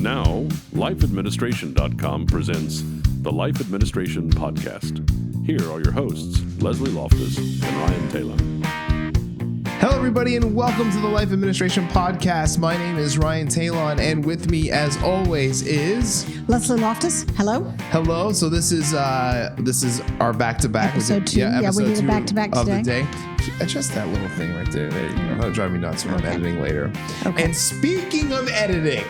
Now, lifeadministration.com presents the Life Administration Podcast. Here are your hosts, Leslie Loftus and Ryan Taylor. Hello, everybody, and welcome to the Life Administration Podcast. My name is Ryan Taylor, and with me, as always, is Leslie Loftus. Hello. Hello. So this is our back-to-back. Episode 2. Yeah, we did a back-to-back of today. the day. Adjust that little thing right there. There you go. That'll drive me nuts when I'm editing later. Okay. And speaking of editing,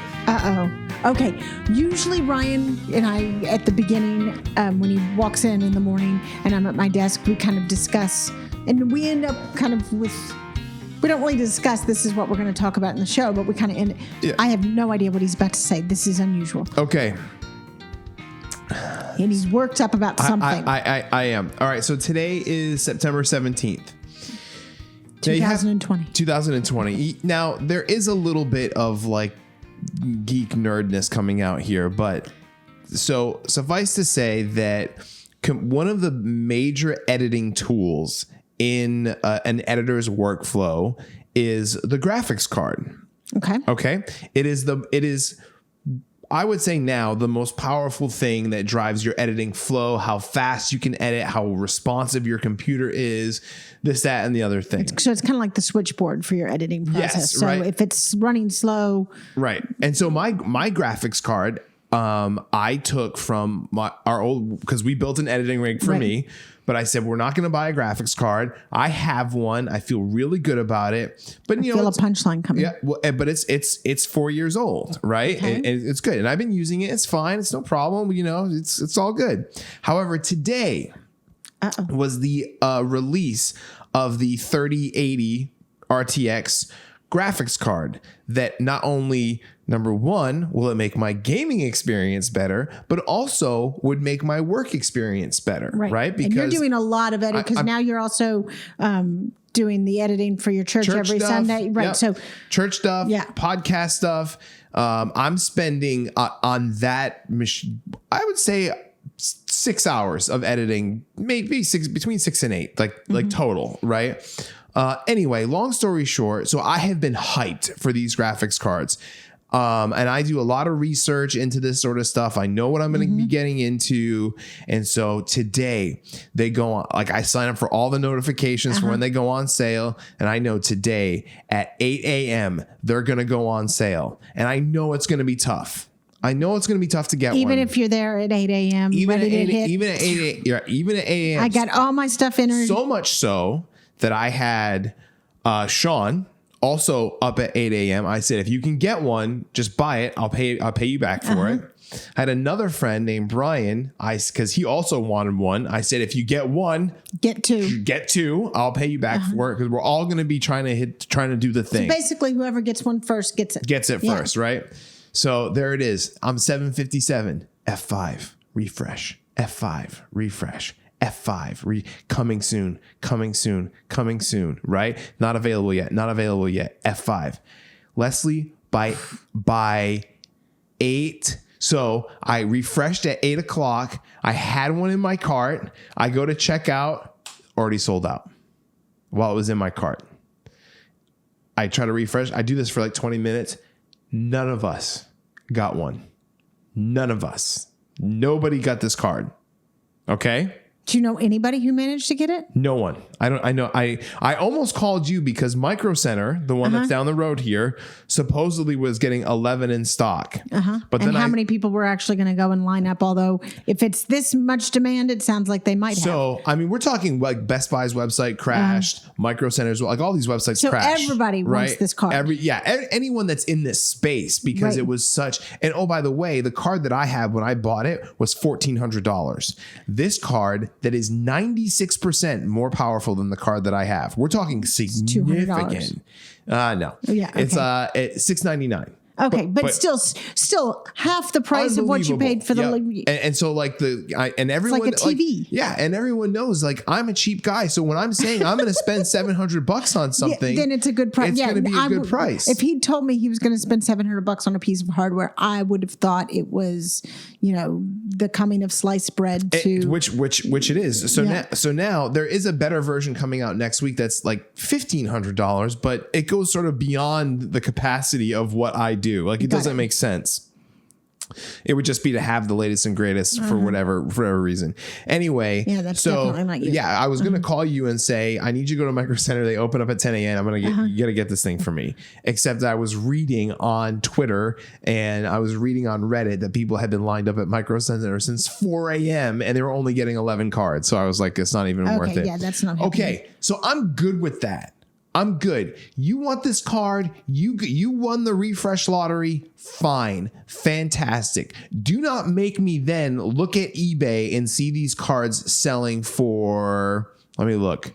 Okay. Usually Ryan and I, at the beginning, when he walks in the morning and I'm at my desk, we kind of discuss, and we end up kind of with. We don't really discuss this is what we're going to talk about in the show, but we kind of end. Yeah. I have no idea what he's about to say. This is unusual. okay. And he's worked up about something. I am. All right. So today is September 17th. 2020. 2020. Now, there is a little bit of like geek nerdness coming out here, but so suffice to say that one of the major editing tools in an editor's workflow is the graphics card. Okay. It is I would say now the most powerful thing that drives your editing flow, how fast you can edit, how responsive your computer is, this, that, and the other thing. So it's kind of like the switch-board for your editing process. Yes, so right. if it's running slow. Right. And so my graphics card, I took from our old, because we built an editing rig for me, but I said, we're not going to buy a graphics card. I have one. I feel really good about it. But I feel a punchline coming. Yeah, well, but it's 4 years old, right? Okay. And it's good. And I've been using it. It's fine. It's no problem. It's all good. However, today was the release of the 3080 RTX graphics card that not only, number one, will it make my gaming experience better, but also would make my work experience better, right? Because and you're doing a lot of editing because now you're also doing the editing for your church every stuff, Sunday, right? Yep. So church stuff, podcast stuff. I'm spending on that machine, I would say 6 hours of editing, maybe between 6 and 8, like total, right? Anyway, long story short, so I have been hyped for these graphics cards. And I do a lot of research into this sort of stuff. I know what I'm going to be getting into. And so today they go on, like I sign up for all the notifications for when they go on sale. And I know today at 8 a.m. they're going to go on sale. And I know it's going to be tough. I know it's going to be tough to get even one. if you're there at 8 a.m. Even at 8 a.m. I got all my stuff entered. So much so that I had Sean also up at 8 a.m. I said, if you can get one, just buy it. I'll pay you back for it. I had another friend named Brian, because he also wanted one. I said, if you get one, get two. I'll pay you back for it, because we're all going to be trying to do the thing. So basically, whoever gets one first gets it. First, right? So there it is. I'm 757. F5 refresh. F5 refresh. F5 coming soon, right? Not available yet. F5. Leslie, by 8. So I refreshed at 8 o'clock. I had one in my cart. I go to check out, already sold out while it was in my cart. I try to refresh. I do this for like 20 minutes. None of us got one. None of us. Nobody got this card. Okay? Do you know anybody who managed to get it? No one. I almost called you because Micro Center, the one that's down the road here, supposedly was getting 11 in stock. But and how many people were actually going to go and line up? Although if it's this much demand, it sounds like they might have. So, I mean, we're talking like Best Buy's website crashed, Micro Centers, like all these websites crashed. So everybody wants this card. Anyone that's in this space, because it was such, and oh, by the way, the card that I had when I bought it was $1,400. This card that is 96% more powerful than the card that I have. We're talking significant. No. Yeah. Okay. It's $699. Okay, but still half the price of what you paid for the. And so like everyone, it's like a TV. And everyone knows like I'm a cheap guy, so when I'm saying I'm going to spend $700 on something, then it's a good price. It's going to be a good price. If he told me he was going to spend $700 on a piece of hardware, I would have thought it was, the coming of sliced bread to which it is. So now there is a better version coming out next week that's like $1,500, but it goes sort of beyond the capacity of what I do. Like it doesn't make sense. It would just be to have the latest and greatest for whatever reason. Anyway, Yeah, that's definitely not you. Yeah, I was gonna call you and say I need you to go to Micro Center. They open up at 10 a.m. I'm gonna get you gotta get this thing for me. Except I was reading on Twitter and I was reading on Reddit that people had been lined up at Micro Center since 4 a.m. and they were only getting 11 cards. So I was like, it's not even worth it. Yeah, that's not happening. Okay, so I'm good with that. I'm good. You want this card? You won the refresh lottery. Fine. Fantastic. Do not make me then look at eBay and see these cards selling for, let me look,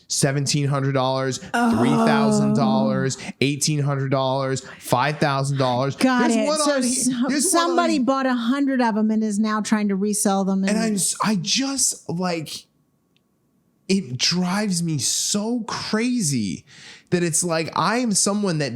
$1,700, $3,000, $1,800, $5,000. Got There's it. one So on here- there's one somebody on- bought 100 of them and is now trying to resell them. and I just like, it drives me so crazy that it's like I am someone that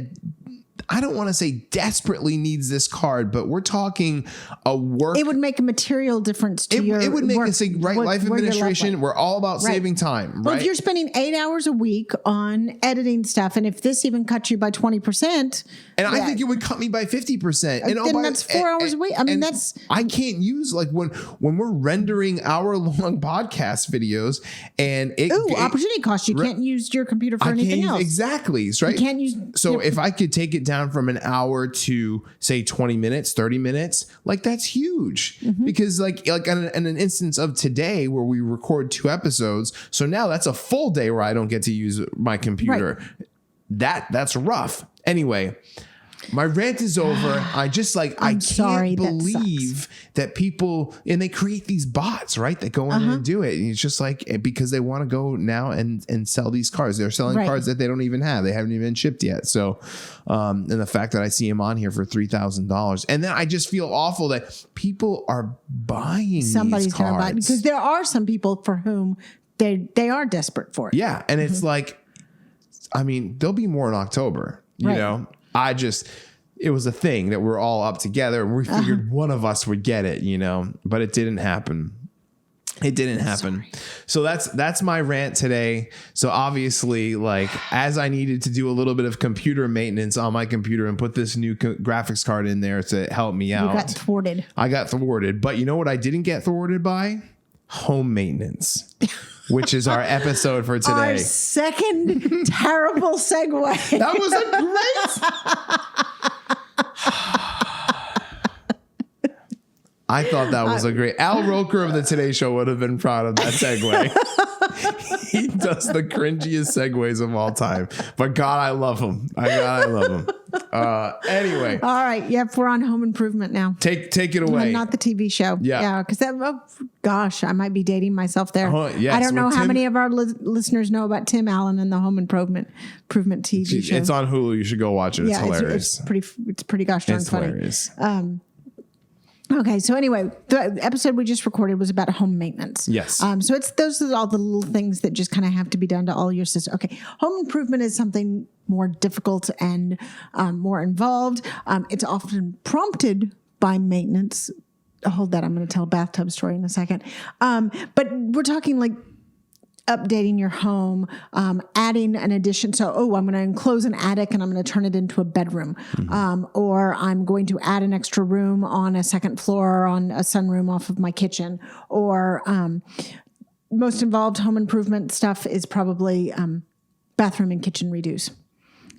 I don't want to say desperately needs this card, but we're talking a work. It would make a material difference to your It would make work, us say, right, what- life where your administration. life- We're all about Right. saving time, Well, right? if you're spending 8 hours a week on editing stuff, and if this even cuts you by 20%, and I think it would cut me by 50%. And then that's 4 hours a week. I mean, and that's- I can't use like when we're rendering hour-long podcast videos, and it opportunity cost. You can't use your computer for anything else. Exactly, right? You can't use. So if I could take it down from an hour to say 20 minutes, 30 minutes, like that's huge. Mm-hmm. Because like in an instance of today where we record 2 episodes, so now that's a full day where I don't get to use my computer. Right. That's rough. Anyway, my rant is over. I just like I can't sorry, that believe that people and they create these bots, right? That go in and do it. And it's just like because they want to go now and sell these cards. They're selling Right. cards that they don't even have. They haven't even shipped yet. So and the fact that I see them on here for $3,000. And then I just feel awful that people are buying Somebody's these going to buy it cards. because there are some people for whom they are desperate for it. Yeah. And it's like, I mean, there'll be more in October, you Right. know? It was a thing that we're all up together and we figured one of us would get it, you know, but it didn't happen. It didn't happen. So that's my rant today. So obviously, like, as I needed to do a little bit of computer maintenance on my computer and put this new graphics card in there to help me out. You got thwarted. I got thwarted. But you know what I didn't get thwarted by? Home maintenance, which is our episode for today. Our second terrible segue. That was a great. I thought that was a great. Al Roker of the Today Show would have been proud of that segue. He does the cringiest segues of all time. But God, I love him. I love him. Anyway, All right. Yep. We're on Home Improvement now. take it away. Not the TV show. Yeah. Yeah. Because gosh, I might be dating myself there. Yes, I don't know with how Tim- many of our listeners know about Tim Allen and the Home Improvement TV show. It's on Hulu. You should go watch it. It's yeah, hilarious. it's pretty gosh darn It's funny. hilarious. Okay, so anyway, the episode we just recorded was about home maintenance. Yes. So those are all the little things that just kind of have to be done to all your systems. Okay, home improvement is something more difficult and more involved. It's often prompted by maintenance. Hold that, I'm going to tell a bathtub story in a second. But we're talking like updating your home, adding an addition. So, I'm going to enclose an attic and I'm going to turn it into a bedroom. Or I'm going to add an extra room on a second floor on a sunroom off of my kitchen. Or most involved home improvement stuff is probably bathroom and kitchen redos.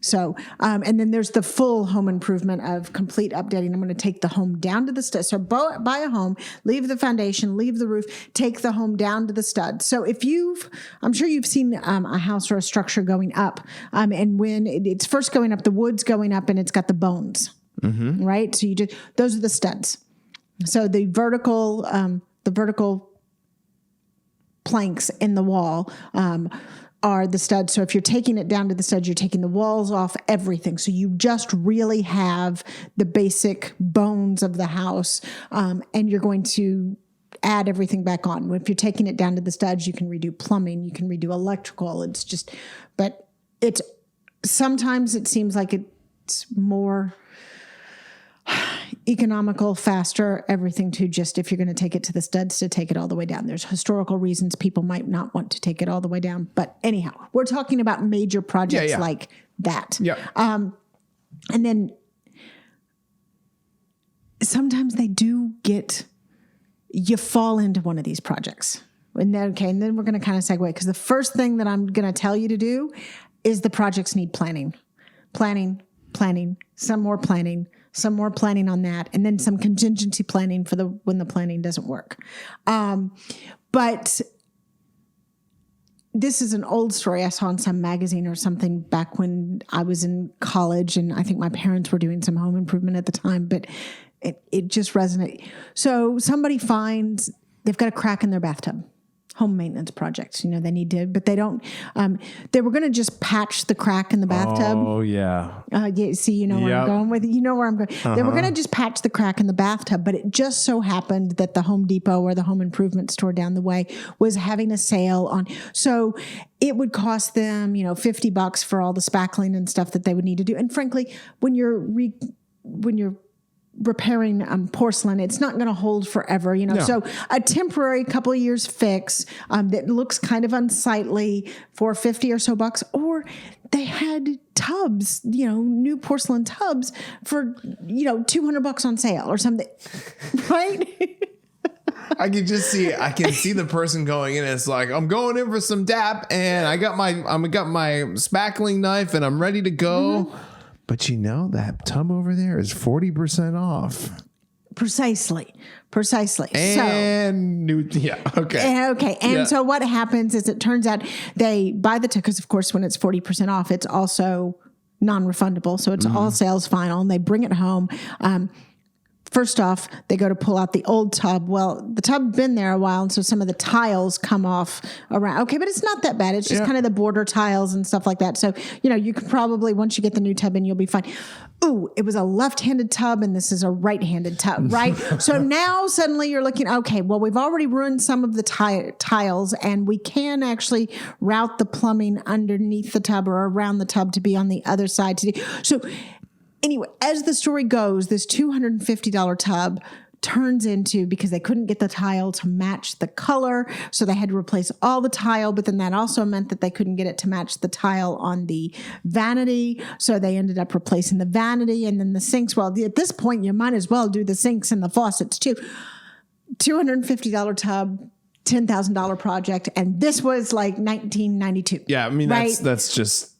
So, and then there's the full home improvement of complete updating. I'm going to take the home down to the stud. So buy a home, leave the foundation, leave the roof, take the home down to the stud. So I'm sure you've seen a house or a structure going up. And when it's first going up, the wood's going up and it's got the bones, right? So those are the studs. So the vertical planks in the wall, are the studs. So if you're taking it down to the studs, you're taking the walls off, everything. So you just really have the basic bones of the house, and you're going to add everything back on. If you're taking it down to the studs, you can redo plumbing, you can redo electrical. But sometimes it seems like it's more economical, faster, everything to just, if you're going to take it to the studs, to take it all the way down. There's historical reasons people might not want to take it all the way down. But anyhow, we're talking about major projects like that. Yeah. And then sometimes they do you fall into one of these projects. And then we're going to kind of segue, because the first thing that I'm going to tell you to do is the projects need planning, some more planning on that, and then some contingency planning for when the planning doesn't work. But this is an old story I saw in some magazine or something back when I was in college, and I think my parents were doing some home improvement at the time, but it just resonated. So somebody finds they've got a crack in their bathtub. Home maintenance projects, they need to, but they don't. They were going to just patch the crack in the bathtub. Oh yeah. See, where I'm going with it. You know where I'm going. They were going to just patch the crack in the bathtub, but it just so happened that the Home Depot or the home improvement store down the way was having a sale on. So it would cost them, $50 for all the spackling and stuff that they would need to do. And frankly, when you're repairing porcelain, it's not going to hold forever, No. So a temporary couple of years fix that looks kind of unsightly for $50 or so bucks, or they had tubs, new porcelain tubs for $200 on sale or something, right? I can see the person going in. It's like, I'm going in for some DAP, and I got my spackling knife, and I'm ready to go. Mm-hmm. But that tub over there is 40% off. Precisely. And okay. And so what happens is, it turns out they buy the tub, because of course when it's 40% off, it's also non-refundable. So it's all sales final, and they bring it home. First off, they go to pull out the old tub. Well, the tub's been there a while, and so some of the tiles come off around. Okay, but it's not that bad. It's just kind of the border tiles and stuff like that. So, you could probably, once you get the new tub in, you'll be fine. Ooh, it was a left-handed tub, and this is a right-handed tub, right? So now suddenly you're looking, okay, well, we've already ruined some of the tiles, and we can actually route the plumbing underneath the tub or around the tub to be on the other side. So anyway, as the story goes, this $250 tub turns into, because they couldn't get the tile to match the color, so they had to replace all the tile, but then that also meant that they couldn't get it to match the tile on the vanity, so they ended up replacing the vanity, and then the sinks. Well, at this point, you might as well do the sinks and the faucets too. $250 tub, $10,000 project, and this was like 1992. Yeah, I mean, right? That's just...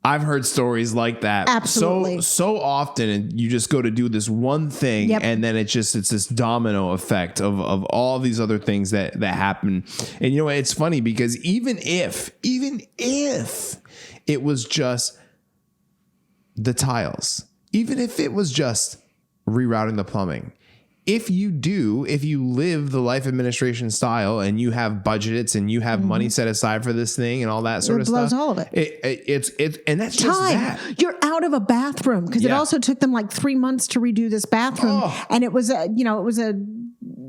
I've heard stories like that absolutely so often, and you just go to do this one thing, and then it's this domino effect of all these other things that happen. And it's funny, because even if it was just the tiles, even if it was just rerouting the plumbing, if you live the life administration style, and you have budgets, and you have money set aside for this thing and all that sort of stuff, all of it. It's and that's time. Just that. You're out of a bathroom, because it also took them like 3 months to redo this bathroom, and it was a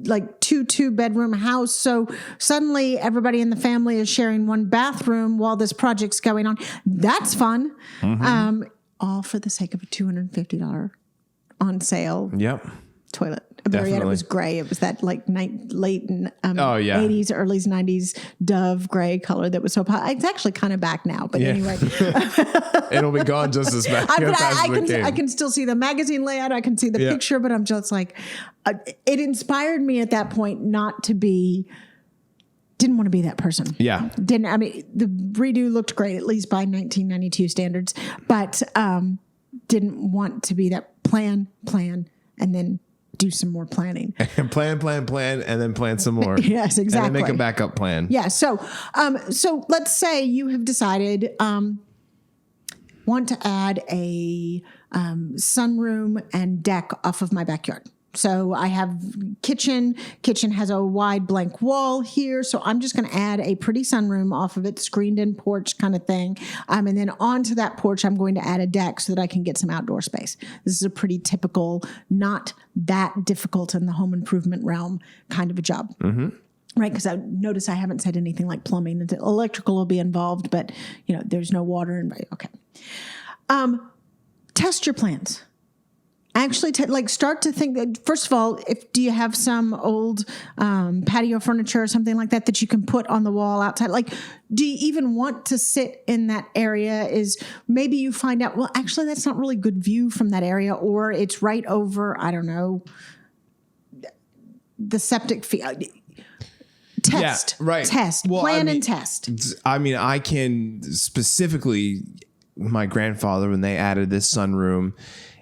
like 2-bedroom house. So suddenly everybody in the family is sharing one bathroom while this project's going on. That's fun. Mm-hmm. All for the sake of a $250 on sale. Yep. Toilet. Marietta, it was gray. It was that like late 80s, early 90s dove gray color that was so popular. It's actually kind of back now, but anyway. It'll be gone just as fast. I can still see the magazine layout. I can see the picture, but I'm just like, it inspired me at that point didn't want to be that person. Yeah. The redo looked great, at least by 1992 standards, but didn't want to be that plan, and then do some more planning. And plan, and then plan some more. Yes, exactly. And then make a backup plan. Yeah. So let's say you have decided, want to add a sunroom and deck off of my backyard. So I have kitchen has a wide blank wall here. So I'm just going to add a pretty sunroom off of it, screened in porch kind of thing. And then onto that porch, I'm going to add a deck so that I can get some outdoor space. This is a pretty typical, not that difficult in the home improvement realm kind of a job. Mm-hmm. Right, because I notice I haven't said anything like plumbing. Electrical will be involved, but there's no water. Okay. Test your plans. actually start to think that, first of all, do you have some old patio furniture or something like that you can put on the wall outside? Like, do you even want to sit in that area? Is maybe you find out, well, actually that's not really good view from that area, or it's right over, I don't know, the septic field. Test. Yeah, right. Test. Well, Plan I mean, and test. I mean, I can specifically, my grandfather, when they added this sunroom,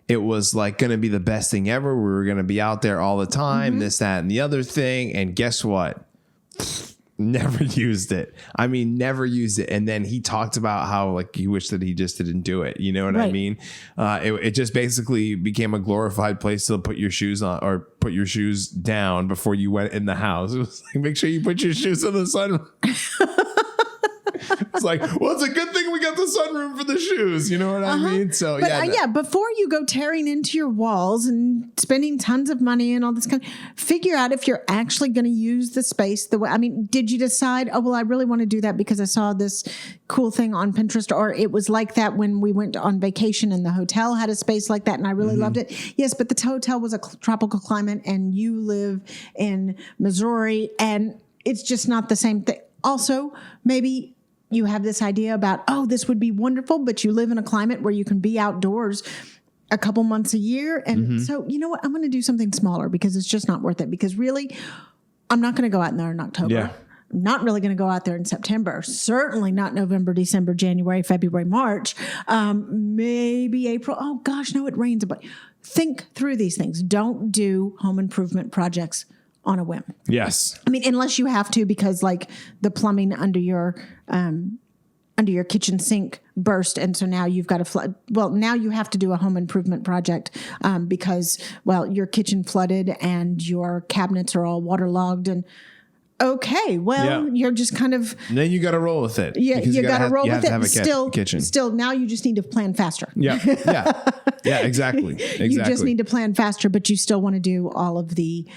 it was like going to be the best thing ever. We were going to be out there all the time, this, that, and the other thing. And guess what? Never used it. I mean, never used it. And then he talked about how like he wished that he just didn't do it. You know what I mean? It just basically became a glorified place to put your shoes on or put your shoes down before you went in the house. It was like, make sure you put your shoes in the sun. It's like, well, it's a good thing we got the sunroom for the shoes. You know what I mean? So but, before you go tearing into your walls and spending tons of money and all this figure out if you're actually going to use the space the way. I mean, did you decide, oh, well, I really want to do that because I saw this cool thing on Pinterest, or it was like that when we went on vacation and the hotel had a space like that and I really loved it. Yes, but the hotel was a tropical climate and you live in Missouri and it's just not the same thing. Also, maybe you have this idea about, oh, this would be wonderful, but you live in a climate where you can be outdoors a couple months a year. And so, you know what? I'm going to do something smaller because it's just not worth it. Because really, I'm not going to go out in there in October. Yeah. I'm not really going to go out there in September. Certainly not November, December, January, February, March, maybe April. Oh, gosh, no, it rains. But think through these things. Don't do home improvement projects on a whim. Yes. I mean, unless you have to, because like the plumbing under your kitchen sink burst. And so now you've got to flood. Well, now you have to do a home improvement project because, well, your kitchen flooded and your cabinets are all waterlogged and okay, well, you're just kind of. And then you got to roll with it. Yeah, you got to roll with it. Kitchen. Still, now you just need to plan faster. Yeah, exactly. You just need to plan faster, but you still want to do all of the.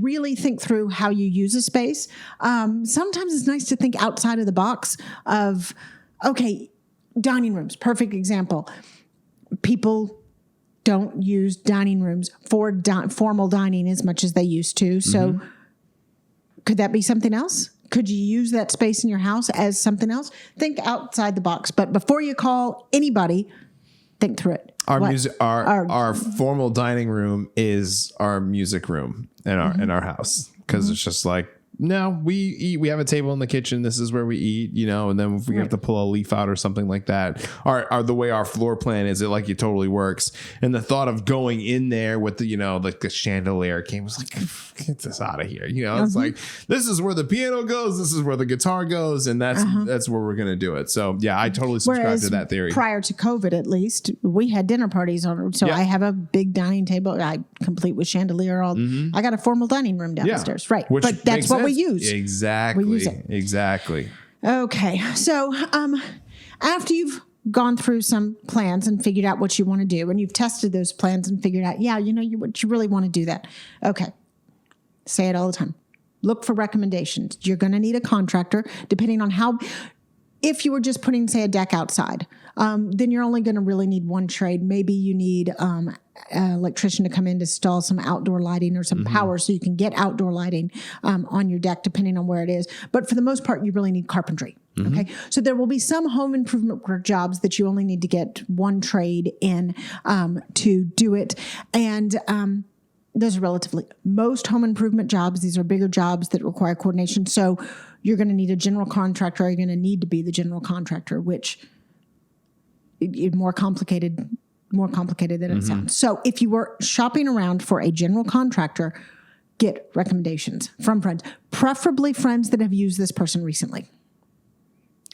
Really think through how you use a space. Sometimes it's nice to think outside of the box. Of okay, dining rooms, perfect example. People don't use dining rooms for formal dining as much as they used to. So. Could that be something else? Could you use that space in your house as something else? Think outside the box. But before you call anybody, think through it. Our formal dining room is our music room in our house because it's just like, no, we eat. We have a table in the kitchen. This is where we eat, you know, and then if we have to pull a leaf out or something like that, the way our floor plan is, it totally works. And the thought of going in there with the, like the chandelier was like, get this out of here. You know, it's like, this is where the piano goes. This is where the guitar goes. And that's where we're going to do it. So yeah, I totally subscribe to that theory. Prior to COVID, at least we had dinner parties on. So I have a big dining table. I complete with chandelier. I got a formal dining room downstairs. Right. But that's what we use. Exactly. We use it. Exactly. Okay. So after you've gone through some plans and figured out what you want to do, and you've tested those plans and figured out, what you really want to do that. Okay. Say it all the time. Look for recommendations. You're going to need a contractor, depending on how. If you were just putting, say, a deck outside, then you're only going to really need one trade. Maybe you need an electrician to come in to install some outdoor lighting or some power so you can get outdoor lighting on your deck, depending on where it is. But for the most part, you really need carpentry. Okay, so there will be some home improvement jobs that you only need to get one trade in to do it. And those are most home improvement jobs. These are bigger jobs that require coordination. So you're going to need a general contractor. You're going to need to be the general contractor, which is more complicated than it sounds. So if you were shopping around for a general contractor, get recommendations from friends, preferably friends that have used this person recently.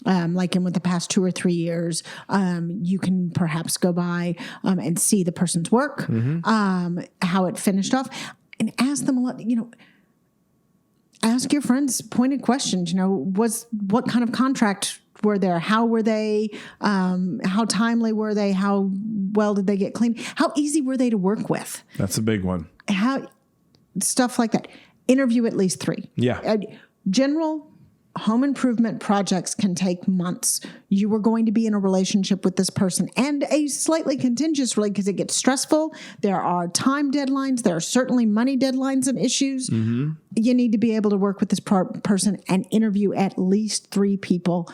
Like in with the past 2 or 3 years, you can perhaps go by and see the person's work, how it finished off, and ask them a lot, ask your friends pointed questions, what kind of contract were there? How were they? How timely were they? How well did they get cleaned? How easy were they to work with? That's a big one. Stuff like that. Interview at least 3. Yeah. General home improvement projects can take months. You are going to be in a relationship with this person, and a slightly contentious relationship, because it gets stressful. There are time deadlines. There are certainly money deadlines and issues. You need to be able to work with this person and interview at least 3 people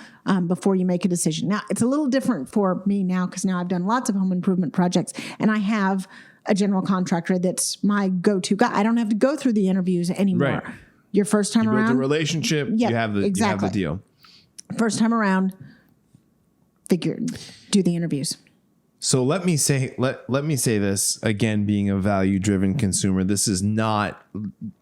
before you make a decision. Now, it's a little different for me now, because now I've done lots of home improvement projects, and I have a general contractor that's my go-to guy. I don't have to go through the interviews anymore. Right. Your first time You build around, the relationship. Yeah, you have the deal. first time around, do the interviews. So let me say this again, being a value-driven consumer, this is not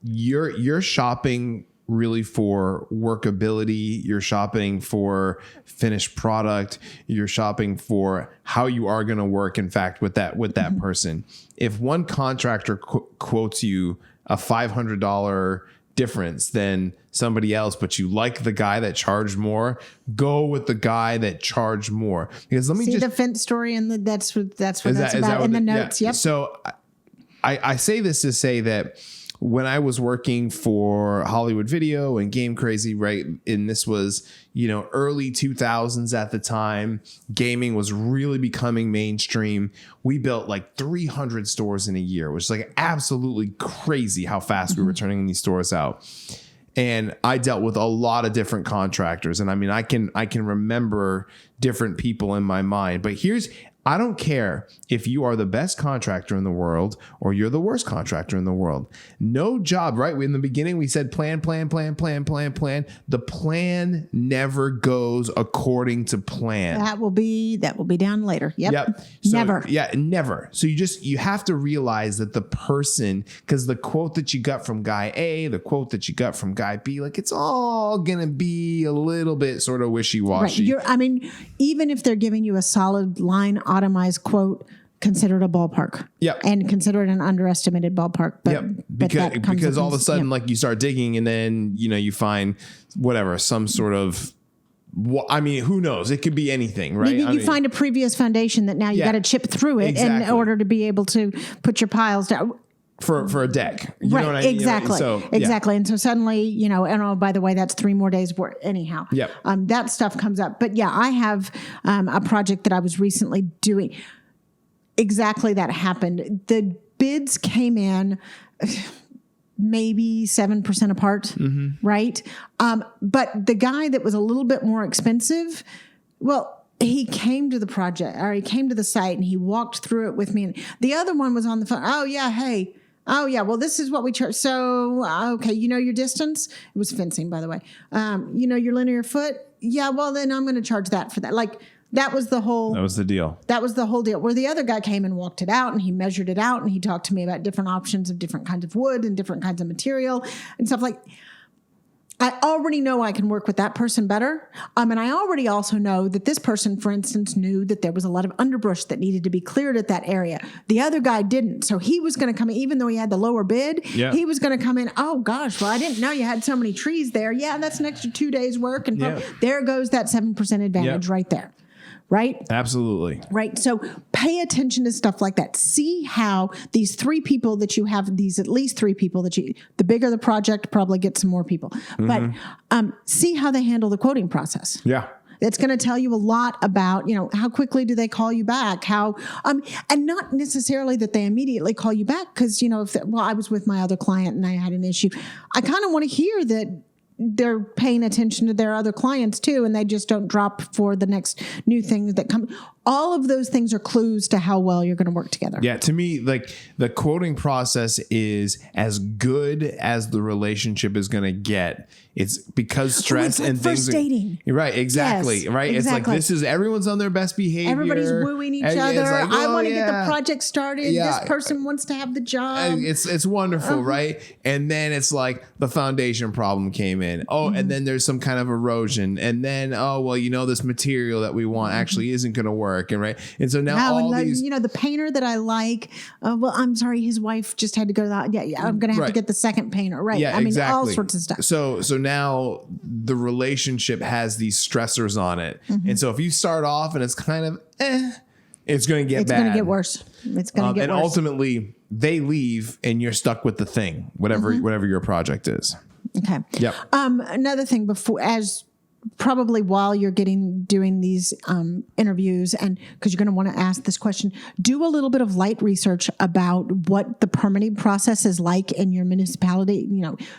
you're shopping really for workability. You're shopping for finished product. You're shopping for how you are going to work, in fact, with that person. If one contractor quotes you a $500 difference than somebody else, but you like the guy that charged more, go with the guy that charged more. Because let me see the fence story, and that's what that's about in the notes. Yeah. Yep. So I say this to say that when I was working for Hollywood Video and Game Crazy, right, and this was, early 2000s at the time, gaming was really becoming mainstream. We built like 300 stores in a year, which is like absolutely crazy how fast we were turning these stores out. And I dealt with a lot of different contractors. And I mean, I can remember different people in my mind, but I don't care if you are the best contractor in the world or you're the worst contractor in the world. No job, right? In the beginning, we said plan. The plan never goes according to plan. That will be down later. Yep. So, Never. Yeah, never. So you have to realize that the person, because the quote that you got from guy A, the quote that you got from guy B, like it's all going to be a little bit sort of wishy-washy. Right. Even if they're giving you a solid line, automized quote, consider it a ballpark. Yep. And consider it an underestimated ballpark. But, because all of a sudden, like you start digging, and then, you find whatever, some sort of, who knows? It could be anything, right? Maybe you find a previous foundation that now you got to chip through it in order to be able to put your piles down. For a deck. You know what I mean? Exactly. Exactly. And so suddenly, and by the way, that's 3 more days work anyhow. Yep. That stuff comes up. But yeah, I have a project that I was recently doing. Exactly that happened. The bids came in maybe 7% apart, right? But the guy that was a little bit more expensive, he came to the project, or he came to the site, and he walked through it with me. And the other one was on the phone. Oh yeah, hey. Oh yeah, well this is what we charge. So okay, your distance. It was fencing, by the way. Your linear foot. Yeah, well then I'm going to charge that for that. Like that was the deal. That was the whole deal. Where the other guy came and walked it out, and he measured it out, and he talked to me about different options of different kinds of wood and different kinds of material and stuff like. I already know I can work with that person better. And I already also know that this person, for instance, knew that there was a lot of underbrush that needed to be cleared at that area. The other guy didn't. So he was going to come in, even though he had the lower bid, he was going to come in, oh gosh, well, I didn't know you had so many trees there. Yeah, that's an extra 2 days work. And there goes that 7% advantage right there. Right? Absolutely. Right. So pay attention to stuff like that. See how these 3 people that you have, at least 3 people the bigger the project, probably get some more people. But see how they handle the quoting process. Yeah. It's going to tell you a lot about, how quickly do they call you back? How, and not necessarily that they immediately call you back. Because, I was with my other client and I had an issue. I kind of want to hear that they're paying attention to their other clients too, and they just don't drop for the next new thing that comes. All of those things are clues to how well you're going to work together. Yeah, to me, like the quoting process is as good as the relationship is going to get. It's because stress and things. First dating. Right, exactly. Yes, right. exactly. It's like everyone's on their best behavior. Everybody's wooing each other. Like, I want to get the project started. Yeah. This person wants to have the job. It's wonderful, right? And then it's like the foundation problem came in. Oh, and then there's some kind of erosion. And then, this material that we want actually isn't going to work. And so now these, the painter that I like, I'm sorry, his wife just had to go to the, I'm going to have to get the second painter. Right. Yeah, exactly. All sorts of stuff. So now the relationship has these stressors on it. And so if you start off and it's kind of, it's going to get bad. It's going to get worse. It's going to get worse. And ultimately they leave and you're stuck with the thing, whatever your project is. Okay. Yep. Another thing probably while you're doing these interviews, and because you're going to want to ask this question, do a little bit of light research about what the permitting process is like in your municipality.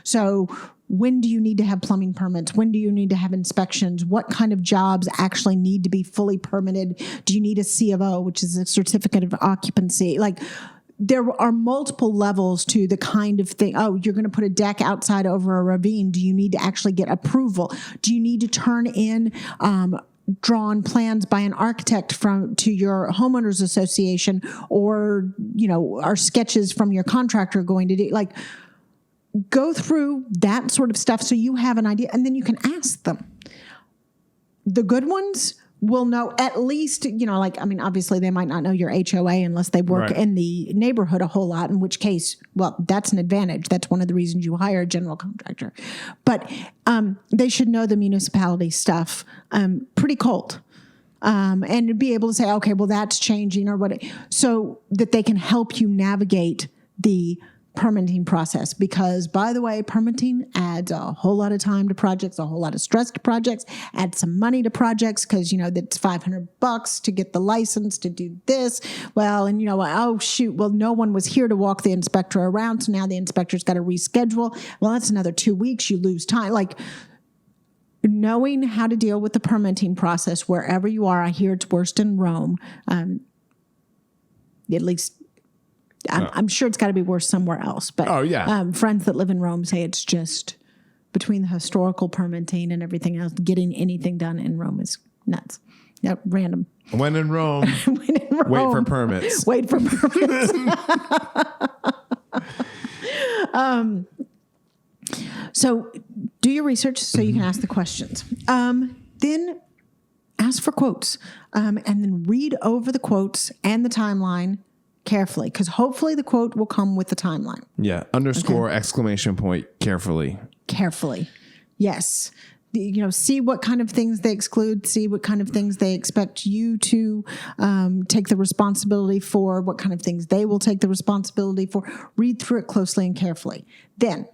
So when do you need to have plumbing permits? When do you need to have inspections? What kind of jobs actually need to be fully permitted? Do you need a C of O, which is a certificate of occupancy? Like, there are multiple levels to the kind of thing. Oh, you're going to put a deck outside over a ravine. Do you need to actually get approval? Do you need to turn in drawn plans by an architect to your homeowners association, or are sketches from your contractor going to do? Like, go through that sort of stuff so you have an idea, and then you can ask them. The good ones will know at least, obviously they might not know your HOA unless they work in the neighborhood a whole lot, in which case, well, that's an advantage. That's one of the reasons you hire a general contractor. But they should know the municipality stuff pretty cold. And be able to say, okay, well, that's changing, or what, so that they can help you navigate the permitting process. Because, by the way, permitting adds a whole lot of time to projects, a whole lot of stress to projects, adds some money to projects, because that's $500 to get the license to do this. Well, and oh shoot, well, no one was here to walk the inspector around, so now the inspector's got to reschedule. Well, that's another 2 weeks. You lose time. Like, knowing how to deal with the permitting process wherever you are. I hear it's worst in Rome. At least I'm sure it's got to be worse somewhere else. But friends that live in Rome say it's just, between the historical permitting and everything else, getting anything done in Rome is nuts. Yep, random. When in Rome, wait for permits. Wait for permits. So do your research so you can ask the questions. Then ask for quotes, and then read over the quotes and the timeline carefully, because hopefully the quote will come with the timeline. Yeah. Underscore, exclamation point, carefully. Carefully. Yes. See what kind of things they exclude, see what kind of things they expect you to take the responsibility for, what kind of things they will take the responsibility for. Read through it closely and carefully. Then,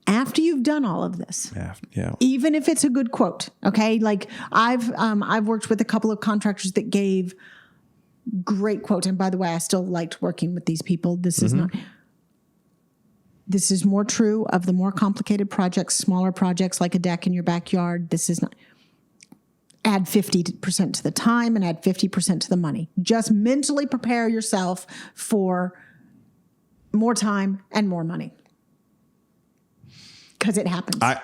after you've done all of this, even if it's a good quote, okay? Like, I've worked with a couple of contractors that gave great quotes. And by the way, I still liked working with these people. This is more true of the more complicated projects, smaller projects like a deck in your backyard. This is not. Add 50% to the time and add 50% to the money. Just mentally prepare yourself for more time and more money. Because it happens. I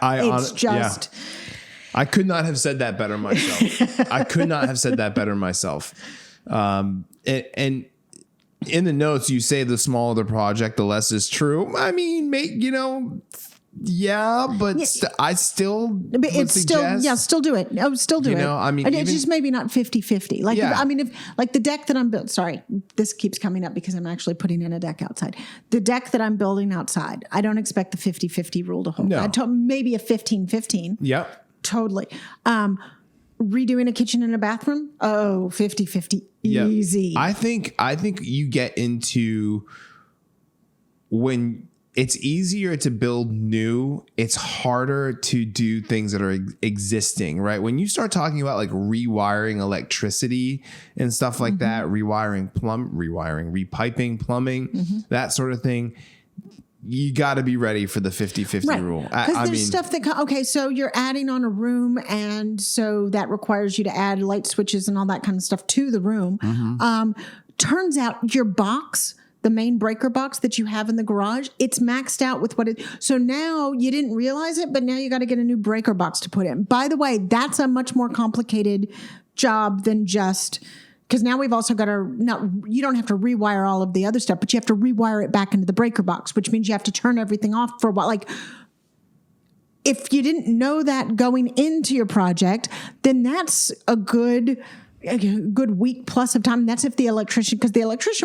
could not have said that better myself. And in the notes, you say the smaller the project, the less is true. I mean, but I still still do it. Still do it. I mean, it's just maybe not 50-50. Like, if the deck that I'm building, sorry, this keeps coming up because I'm actually putting in a deck outside. The deck that I'm building outside, I don't expect the 50-50 rule to hold. No. Maybe a 15-15. Yep. Totally. Redoing a kitchen and a bathroom? Oh, 50-50. Easy. I think you get into, when it's easier to build new, it's harder to do things that are existing, right? When you start talking about like rewiring electricity and stuff like that, repiping plumbing, that sort of thing, you got to be ready for the 50-50 rule. Because there's stuff that, so you're adding on a room, and so that requires you to add light switches and all that kind of stuff to the room. Turns out your box, the main breaker box that you have in the garage, it's maxed out with so now you didn't realize it, but now you got to get a new breaker box to put in. By the way, that's a much more complicated job than just... Because now we've also got you don't have to rewire all of the other stuff, but you have to rewire it back into the breaker box, which means you have to turn everything off for a while. Like, if you didn't know that going into your project, then that's a good week plus of time. And that's if the electrician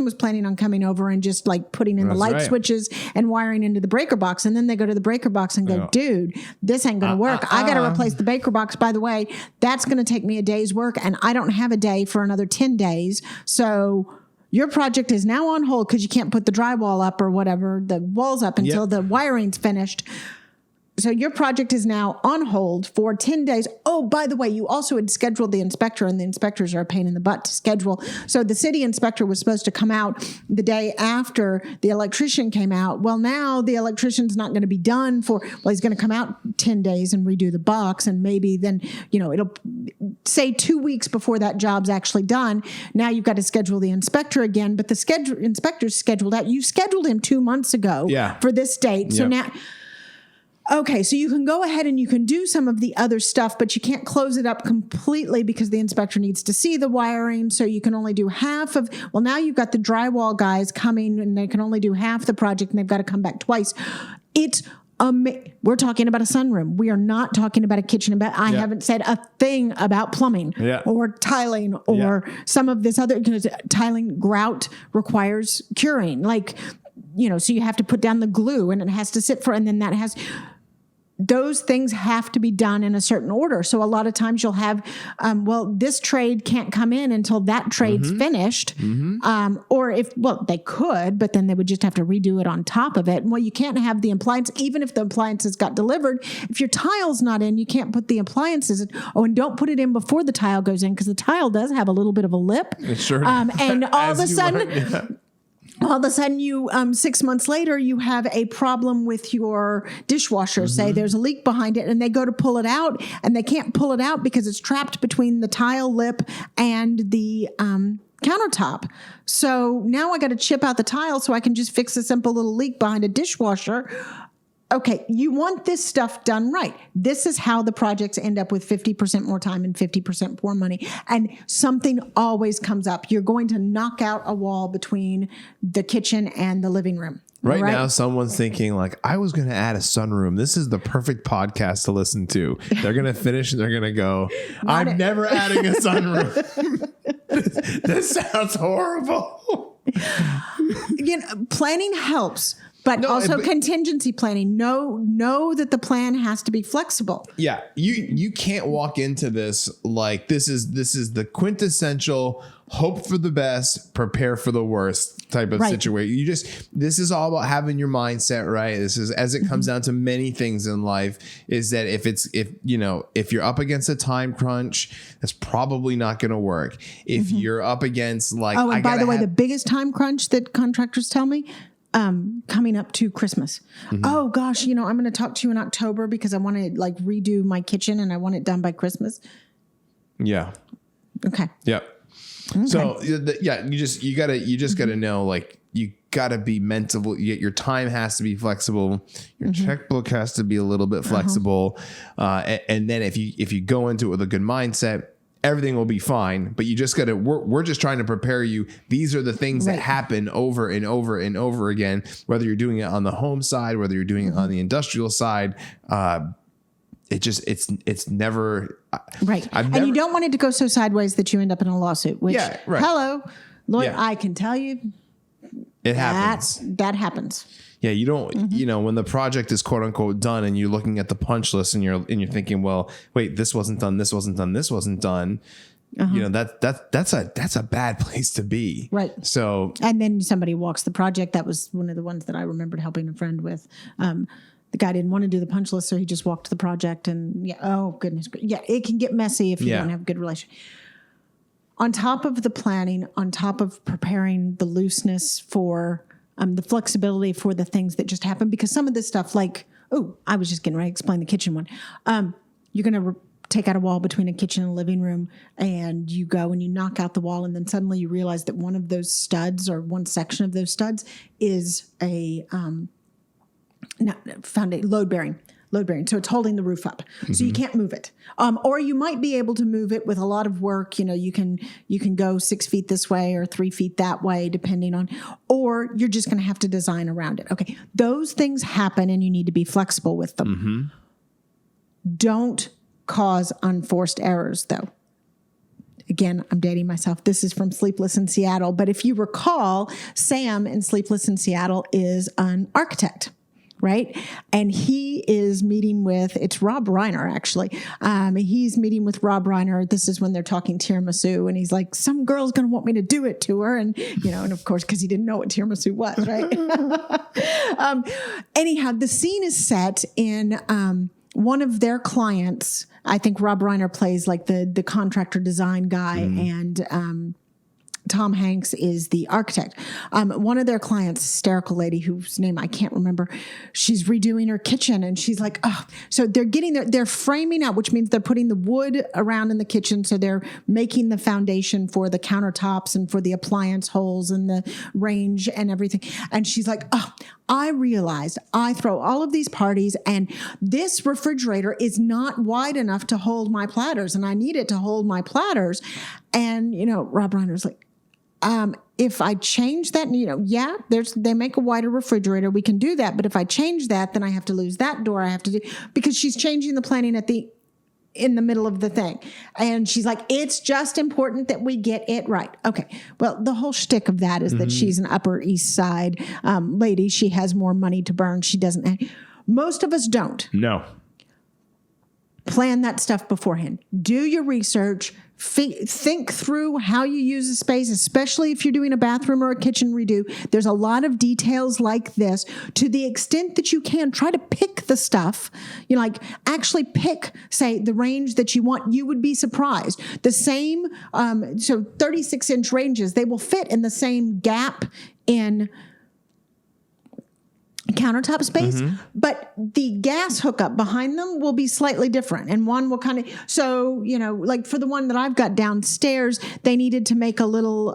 was planning on coming over and just like putting in the light switches and wiring into the breaker box. And then they go to the breaker box and go, dude, this ain't going to work. I got to replace the breaker box. By the way, that's going to take me a day's work, and I don't have a day for another 10 days. So your project is now on hold because you can't put the drywall up or whatever, the walls up until the wiring's finished. So your project is now on hold for 10 days. Oh, by the way, you also had scheduled the inspector, and the inspectors are a pain in the butt to schedule. So the city inspector was supposed to come out the day after the electrician came out. Well, now the electrician's not going to be done he's going to come out 10 days and redo the box. And maybe then, it'll say 2 weeks before that job's actually done. Now you've got to schedule the inspector again, but the inspector's scheduled out. You scheduled him 2 months ago for this date. So now... Okay, so you can go ahead and you can do some of the other stuff, but you can't close it up completely because the inspector needs to see the wiring. So you can only do half of, now you've got the drywall guys coming and they can only do half the project and they've got to come back twice. We're talking about a sunroom. We are not talking about a kitchen and bed. I haven't said a thing about plumbing or tiling or some of this other, because tiling grout requires curing. So you have to put down the glue and it has to sit and then that has... Those things have to be done in a certain order. So a lot of times you'll have, this trade can't come in until that trade's finished. Or they could, but then they would just have to redo it on top of it. Well, you can't have the appliance, even if the appliances got delivered. If your tile's not in, you can't put the appliances in. Oh, and don't put it in before the tile goes in, because the tile does have a little bit of a lip. It sure and all of a sudden... All of a sudden, you 6 months later, you have a problem with your dishwasher. Say there's a leak behind it, and they go to pull it out, and they can't pull it out because it's trapped between the tile lip and the countertop. So now I got to chip out the tile so I can just fix a simple little leak behind a dishwasher. Okay, you want this stuff done right. This is how the projects end up with 50% more time and 50% more money. And something always comes up. You're going to knock out a wall between the kitchen and the living room. Right now, someone's thinking I was going to add a sunroom. This is the perfect podcast to listen to. They're going to finish and they're going to go, I'm never adding a sunroom. This sounds horrible. Planning helps. But contingency planning. Know that the plan has to be flexible. Yeah, you can't walk into this like this is the quintessential hope for the best, prepare for the worst type of situation. This is all about having your mindset right. This is, as it comes down to many things in life, is that if you're up against a time crunch, that's probably not going to work. If you're up against by the way, the biggest time crunch that contractors tell me. Coming up to Christmas. Oh gosh, I'm going to talk to you in October because I want to redo my kitchen and I want it done by Christmas. Yeah. Okay. Yep. Okay. So you just gotta know, you gotta be mental. Your time has to be flexible. Your checkbook has to be a little bit flexible. And then if you go into it with a good mindset, everything will be fine, but you just got to, we're just trying to prepare you. These are the things that happen over and over and over again, whether you're doing it on the home side, whether you're doing it on the industrial side. It's never right. And you don't want it to go so sideways that you end up in a lawsuit, which hello, lawyer, I can tell you it happens. That happens. Yeah, you don't, when the project is quote unquote done and you're looking at the punch list and you're thinking, well, wait, this wasn't done. This wasn't done. This wasn't done. That's a bad place to be. Right. So, and then somebody walks the project. That was one of the ones that I remembered helping a friend with. The guy didn't want to do the punch list, so he just walked the project and oh goodness. Yeah. It can get messy if you don't have a good relationship. On top of the planning, on top of preparing the looseness for the flexibility for the things that just happen, because some of this stuff I was just getting ready to explain the kitchen one. You're going to take out a wall between a kitchen and a living room and you go and you knock out the wall and then suddenly you realize that one of those studs or one section of those studs is a load bearing. So it's holding the roof up. So you can't move it. Or you might be able to move it with a lot of work. You can go 6 feet this way or 3 feet that way, depending on, or you're just going to have to design around it. Okay. Those things happen and you need to be flexible with them. Don't cause unforced errors though. Again, I'm dating myself. This is from Sleepless in Seattle. But if you recall, Sam in Sleepless in Seattle is an architect. right? And he is meeting with, it's Rob Reiner, actually. He's meeting with Rob Reiner. This is when they're talking tiramisu, and he's like, some girl's going to want me to do it to her. And, and of course, because he didn't know what tiramisu was, right? Anyhow, the scene is set in one of their clients. I think Rob Reiner plays like the contractor design guy, and Tom Hanks is the architect. One of their clients, hysterical lady whose name I can't remember, she's redoing her kitchen, and she's like, oh, so they're framing out, which means they're putting the wood around in the kitchen. So they're making the foundation for the countertops and for the appliance holes and the range and everything. And she's like, oh, I realized I throw all of these parties, and this refrigerator is not wide enough to hold my platters, and I need it to hold my platters. And, Rob Reiner's like, if I change that, they make a wider refrigerator. We can do that. But if I change that, then I have to lose that door. I have to do, because she's changing the planning in the middle of the thing. And she's like, it's just important that we get it right. Okay. Well, the whole shtick of that is that she's an Upper East Side lady. She has more money to burn. She doesn't. Most of us don't. No. Plan that stuff beforehand. Do your research. Think through how you use the space, especially if you're doing a bathroom or a kitchen redo. There's a lot of details like this. To the extent that you can, try to pick the stuff. Actually pick, say, the range that you want. You would be surprised. The same, so 36-inch ranges, they will fit in the same gap in countertop space, but the gas hookup behind them will be slightly different. And one will kind of, so, like for the one that I've got downstairs, they needed to make a little,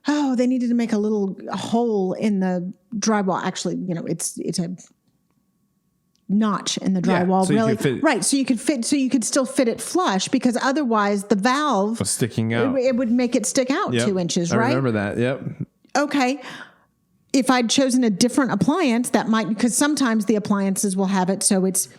hole in the drywall. Actually, it's a notch in the drywall, so really. Right. So you could still fit it flush, because otherwise the valve was sticking out. It would make it stick out 2 inches, right? I remember that. Yep. Okay. If I'd chosen a different appliance, that might, because sometimes the appliances will have it so it's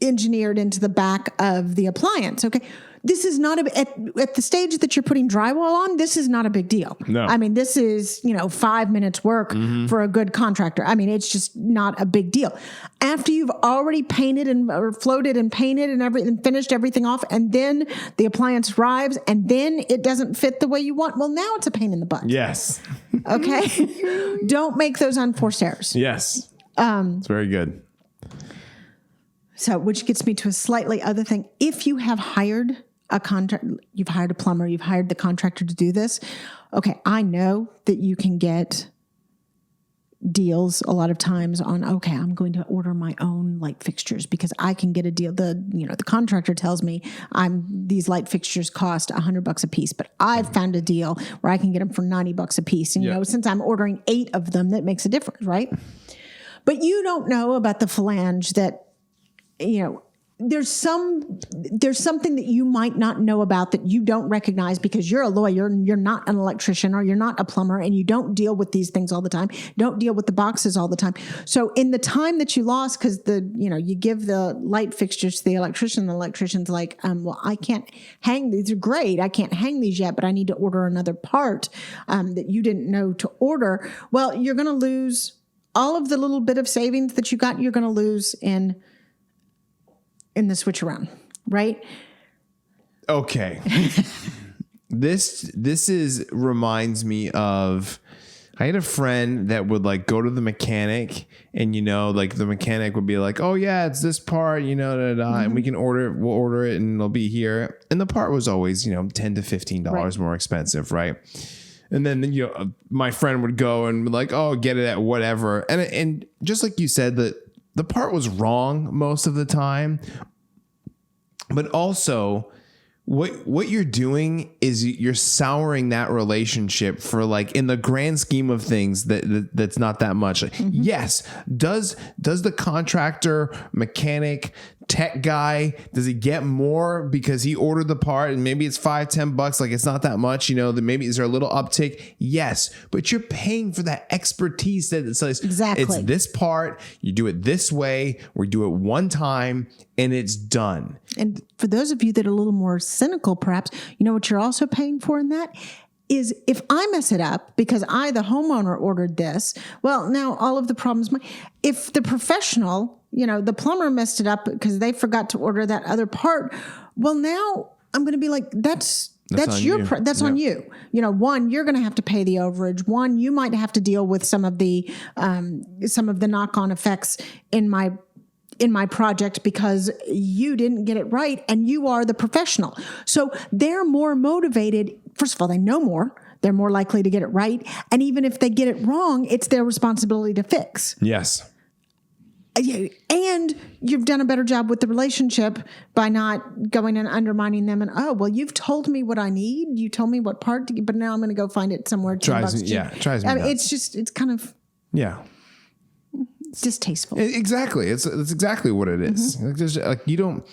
engineered into the back of the appliance. Okay. This is not at the stage that you're putting drywall on, this is not a big deal. No. I mean, this is, 5 minutes work for a good contractor. I mean, it's just not a big deal. After you've already painted or floated and painted and everything, finished everything off, and then the appliance arrives and then it doesn't fit the way you want, well, now it's a pain in the butt. Yes. Okay. Don't make those unforced errors. Yes. It's very good. So, which gets me to a slightly other thing. If you have hired you've hired a plumber, you've hired the contractor to do this. Okay. I know that you can get deals a lot of times on, okay, I'm going to order my own light fixtures because I can get a deal. The contractor tells me these light fixtures cost $100 a piece, but I've found a deal where I can get them for $90 a piece. And, since I'm ordering 8 of them, that makes a difference, right? But you don't know about the flange that, there's something that you might not know about that you don't recognize because you're a lawyer and you're not an electrician or you're not a plumber and you don't deal with these things all the time. Don't deal with the boxes all the time. So in the time that you lost, because you give the light fixtures to the electrician's like, well, I can't hang these. Are great. I can't hang these yet, but I need to order another part that you didn't know to order. Well, you're going to lose all of the little bit of savings that you got. You're going to lose in the switch around, right? Okay. This reminds me of, I had a friend that would go to the mechanic and, the mechanic would be like, oh yeah, it's this part, and we can order it. We'll order it and it'll be here. And the part was always, $10 to $15 more expensive. Right. And then, my friend would go and be like, oh, get it at whatever. And just like you said, the part was wrong most of the time, but also what you're doing is you're souring that relationship for in the grand scheme of things that's not that much. Yes. Does the contractor, mechanic, tech guy, does he get more because he ordered the part and maybe it's $5-10? It's not that much, that maybe is there a little uptick? Yes. But you're paying for that expertise that says exactly. It's this part, you do it this way, we do it one time and it's done. And for those of you that are a little more cynical, perhaps, what you're also paying for in that? is if I mess it up because I, the homeowner, ordered this, well, now all of the problems. If the professional, the plumber messed it up because they forgot to order that other part, well, now I'm going to be like, that's on you. One, you're going to have to pay the overage. One, you might have to deal with some of the knock-on effects in my project because you didn't get it right and you are the professional. So they're more motivated. First of all, they know more. They're more likely to get it right. And even if they get it wrong, it's their responsibility to fix. Yes. And you've done a better job with the relationship by not going and undermining them. And, you've told me what I need. You told me what part, but now I'm going to go find it somewhere. Drives me nuts. It's kind of. Yeah. Distasteful. Exactly. It's exactly what it is. You don't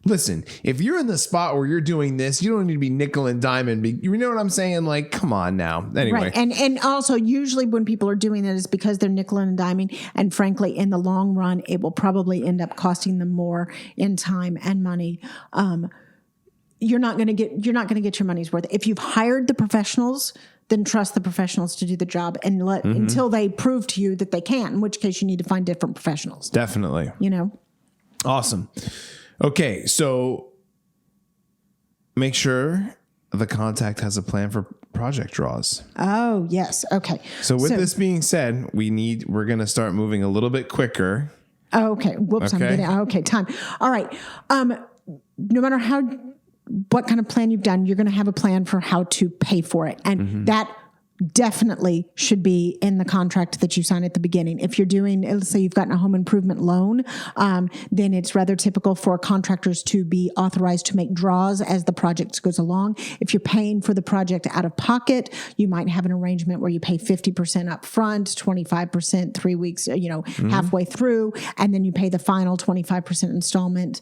listen. If you're in the spot where you're doing this, you don't need to be nickel and diamond. You know what I'm saying? Like, come on now. Anyway, right. And also, usually when people are doing that, is because they're nickel and diming. And frankly, in the long run, it will probably end up costing them more in time and money. You're not going to get your money's worth if you've hired the professionals. Then trust the professionals to do the job and until they prove to you that they can't, in which case you need to find different professionals. Definitely. Awesome. Okay. So make sure the contact has a plan for project draws. Oh, yes. Okay. So with this being said, we're going to start moving a little bit quicker. Okay. Whoops. Okay. Time. All right. No matter what kind of plan you've done, you're going to have a plan for how to pay for it. And that definitely should be in the contract that you sign at the beginning. If you're doing, let's say you've gotten a home improvement loan, then it's rather typical for contractors to be authorized to make draws as the project goes along. If you're paying for the project out of pocket, you might have an arrangement where you pay 50% up front, 25% 3 weeks, halfway through, and then you pay the final 25% installment.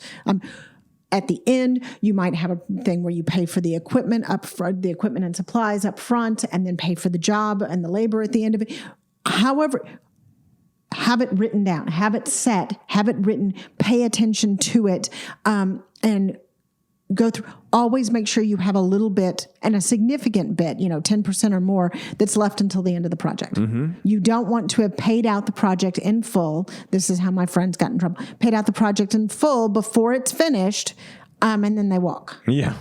At the end, you might have a thing where you pay for the equipment up front, the equipment and supplies up front, and then pay for the job and the labor at the end of it. However, have it written down, have it set, have it written, pay attention to it, and go through. Always make sure you have a little bit and a significant bit, 10% or more that's left until the end of the project. You don't want to have paid out the project in full. This is how my friends got in trouble. Paid out the project in full before it's finished, and then they walk. Yeah.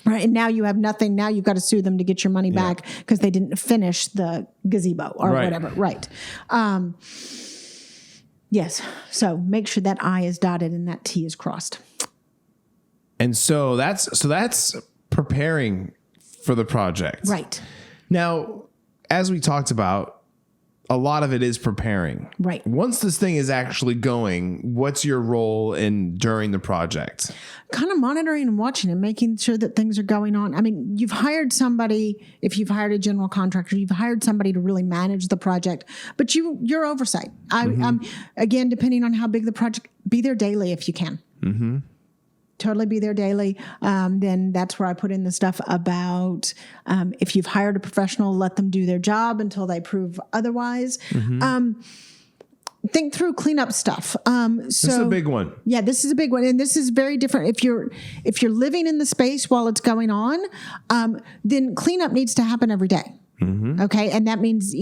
Right. And now you have nothing. Now you've got to sue them to get your money back because they didn't finish the gazebo or whatever. Right. Yes. So make sure that I is dotted and that T is crossed. And so that's preparing for the project. Right. Now, as we talked about, a lot of it is preparing. Right. Once this thing is actually going, what's your role during the project? Kind of monitoring and watching and making sure that things are going on. I mean, you've hired somebody, if you've hired a general contractor, you've hired somebody to really manage the project, but your oversight. Again, depending on how big the project, be there daily if you can. Totally be there daily. Then that's where I put in the stuff about if you've hired a professional, let them do their job until they prove otherwise. Think through cleanup stuff. This is a big one. Yeah, this is a big one, and this is very different. If you're living in the space while it's going on, then cleanup needs to happen every day. Okay. And that means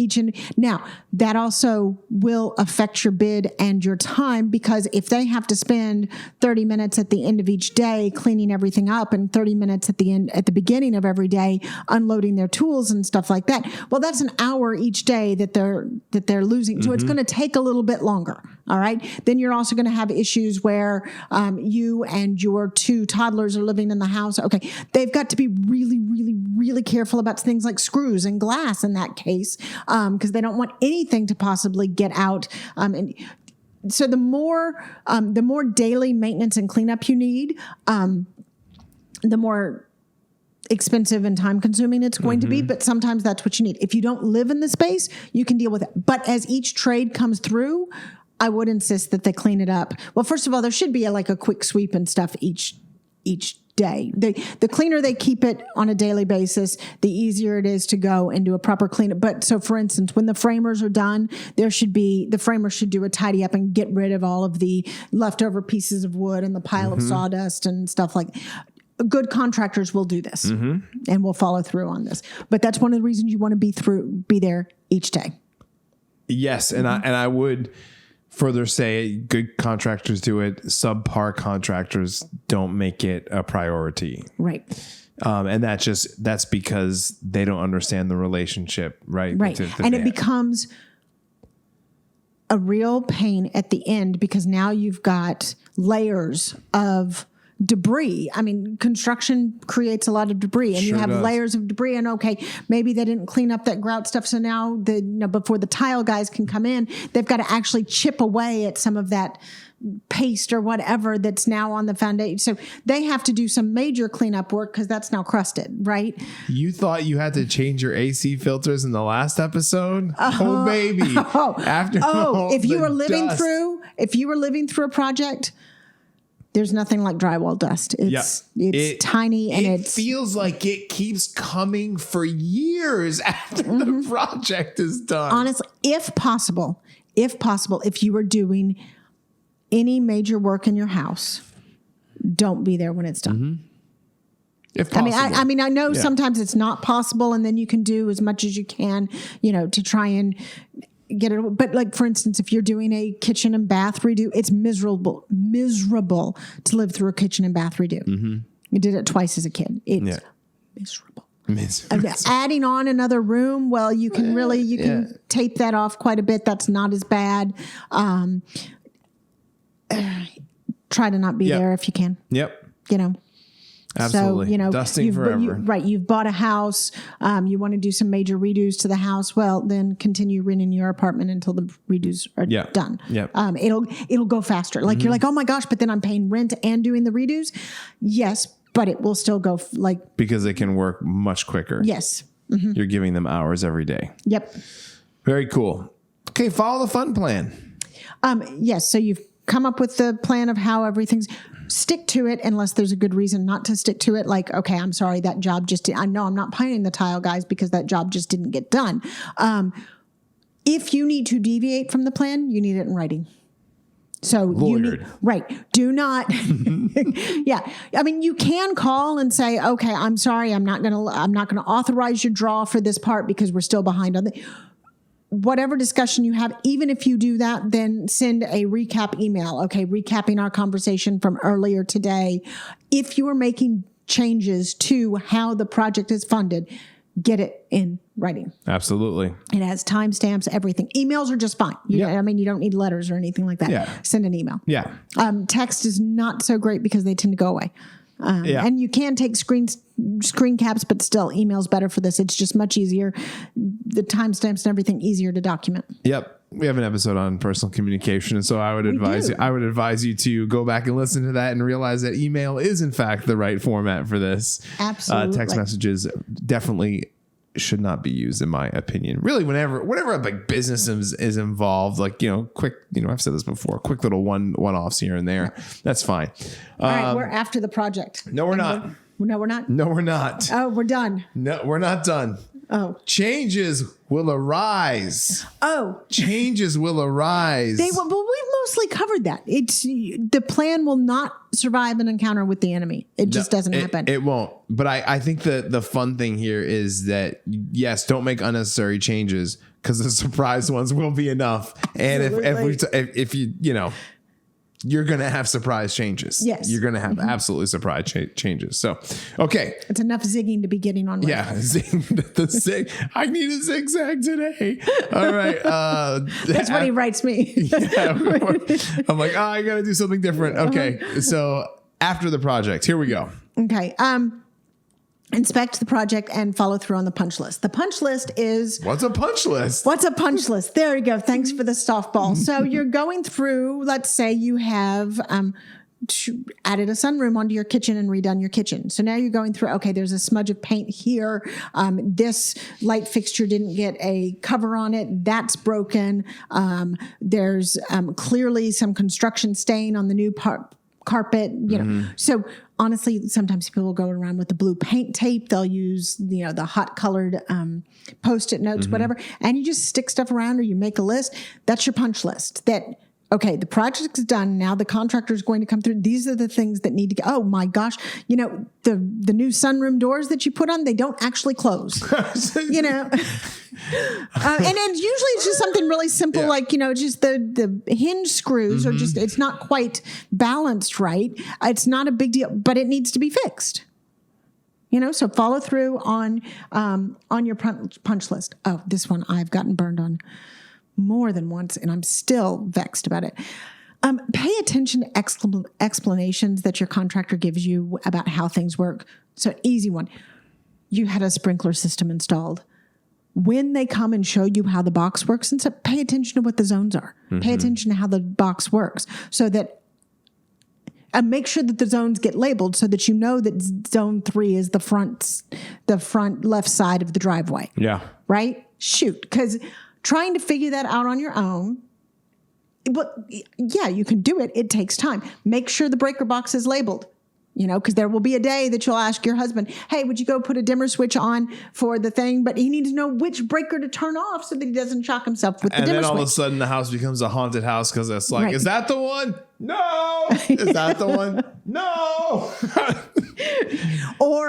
now that also will affect your bid and your time, because if they have to spend 30 minutes at the end of each day cleaning everything up and 30 minutes at the beginning of every day unloading their tools and stuff like that, well, that's an hour each day that they're losing. So it's going to take a little bit longer. All right. Then you're also going to have issues where you and your 2 toddlers are living in the house. Okay. They've got to be really, really, really careful about things like screws and glass in that case, because they don't want anything to possibly get out. And so the more daily maintenance and cleanup you need, the more expensive and time consuming it's going to be, but sometimes that's what you need. If you don't live in the space, you can deal with it. But as each trade comes through, I would insist that they clean it up. Well, first of all, there should be a quick sweep and stuff each day. The cleaner they keep it on a daily basis, the easier it is to go and do a proper cleanup. But so, for instance, when the framers are done, the framers should do a tidy up and get rid of all of the leftover pieces of wood and the pile of sawdust and stuff like that. good contractors will do this and will follow through on this. But that's one of the reasons you want to be there each day. Yes, and I would further say good contractors do it. Subpar contractors don't make it a priority. Right. And that's because they don't understand the relationship, right? Right. And it becomes a real pain at the end because now you've got layers of debris. I mean, construction creates a lot of debris, and you have layers of debris. And okay, maybe they didn't clean up that grout stuff, so now before the tile guys can come in, they've got to actually chip away at some of that paste or whatever that's now on the foundation. So they have to do some major cleanup work because that's now crusted, right? You thought you had to change your AC filters in the last episode? Oh, baby! If you were living through a project. There's nothing like drywall dust. It's tiny and it feels like it keeps coming for years after the project is done. Honestly, if possible, if you were doing any major work in your house, don't be there when it's done. If possible. I know sometimes it's not possible, and then you can do as much as you can, to try and get it. But like, for instance, if you're doing a kitchen and bath redo, it's miserable to live through a kitchen and bath redo. You did it twice as a kid. It's miserable. Adding on another room, well, you can tape that off quite a bit. That's not as bad. Try to not be there if you can. Yep. Absolutely. So, dusting forever. You've bought a house. You want to do some major redos to the house. Well, then continue renting your apartment until the redos are done. Yep. It'll go faster. Like you're like, oh my gosh, but then I'm paying rent and doing the redos. Yes, but it will still go because they can work much quicker. Yes. You're giving them hours every day. Yep. Very cool. Okay, follow the fun plan. Yes. So you've come up with the plan of how everything's. Stick to it unless there's a good reason not to stick to it. Like, okay, I'm sorry, that job I know I'm not paying the tile guys because that job just didn't get done. If you need to deviate from the plan, you need it in writing. So do not. Yeah. I mean, you can call and say, okay, I'm sorry. I'm not going to authorize your draw for this part because we're still behind on the, whatever discussion you have, even if you do that, then send a recap email. Okay, recapping our conversation from earlier today. If you are making changes to how the project is funded, get it in writing. Absolutely. It has timestamps, everything. Emails are just fine. You don't need letters or anything like that. Yeah. Send an email. Yeah. Text is not so great because they tend to go away. And you can take screen caps, but still, email's better for this. It's just much easier. The timestamps and everything easier to document. Yep. We have an episode on personal communication, and so I would advise you to go back and listen to that and realize that email is in fact the right format for this. Absolutely. Text messages definitely should not be used, in my opinion. Really, whenever a big business is involved, like, quick, I've said this before, quick little one-offs here and there. That's fine. All right, we're after the project. No, we're not. No, we're not. No, we're not. Oh, we're done. No, we're not done. Oh. Changes will arise. Oh. Changes will arise. We've mostly covered that. The plan will not survive an encounter with the enemy. It just doesn't happen. It won't. But I think the fun thing here is that, yes, don't make unnecessary changes because the surprise ones will be enough. And if you you're going to have surprise changes. Yes. You're going to have absolutely surprise changes. So, okay. It's enough zigging to be getting on with. Yeah. I need a zigzag today. All right. That's what he writes me. I'm like, I got to do something different. Okay. So after the project, here we go. Okay. Inspect the project and follow through on the punch list. The punch list is... What's a punch list? What's a punch list? There you go. Thanks for the softball. So you're going through, let's say you have added a sunroom onto your kitchen and redone your kitchen. So now you're going through, okay, there's a smudge of paint here. This light fixture didn't get a cover on it. That's broken. There's clearly some construction stain on the new carpet, So honestly, sometimes people will go around with the blue paint tape. They'll use, the hot colored Post-it notes, whatever. And you just stick stuff around or you make a list. That's your punch list that Okay, the project is done. Now the contractor is going to come through. These are the things that need to go. Oh my gosh. You know, the new sunroom doors that you put on, they don't actually close. You know? And then usually it's just something really simple, like, you know, just the hinge screws are just, it's not quite balanced right. It's not a big deal, but it needs to be fixed. You know, so follow through on your punch list. Oh, this one I've gotten burned on more than once, and I'm still vexed about it. Pay attention to explanations that your contractor gives you about how things work. So, easy one. You had a sprinkler system installed. When they come and show you how the box works, and so pay attention to what the zones are. Pay attention to how the box works, so that make sure that the zones get labeled, so that you know that zone 3 is the front left side of the driveway. Yeah. Right? Shoot, because trying to figure that out on your own, but yeah, you can do it. It takes time. Make sure the breaker box is labeled, you know, because there will be a day that you'll ask your husband, hey, would you go put a dimmer switch on for the thing? But he needs to know which breaker to turn off so that he doesn't shock himself with the dimmer switch. And then all of a sudden the house becomes a haunted house because it's like, Right. Is that the one? No. Is that the one? No.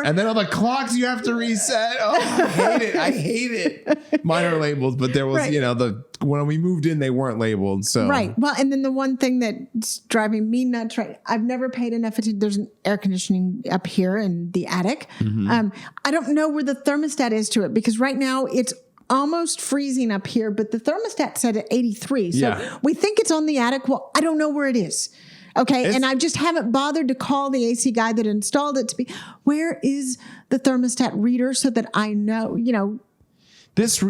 And then all the clocks you have to reset. Oh, I hate it. Mine are labeled, but there was, Right. you know, when we moved in, they weren't labeled. So Right. Well, and then the one thing that's driving me nuts, right? I've never paid enough attention. There's an air conditioning up here in the attic. I don't know where the thermostat is to it, because right now it's almost freezing up here, but the thermostat set at 83. So we think it's on the attic. Well, I don't know where it is. Okay. And I just haven't bothered to call the AC guy that installed it to be, where is the thermostat reader, so that I know, you know.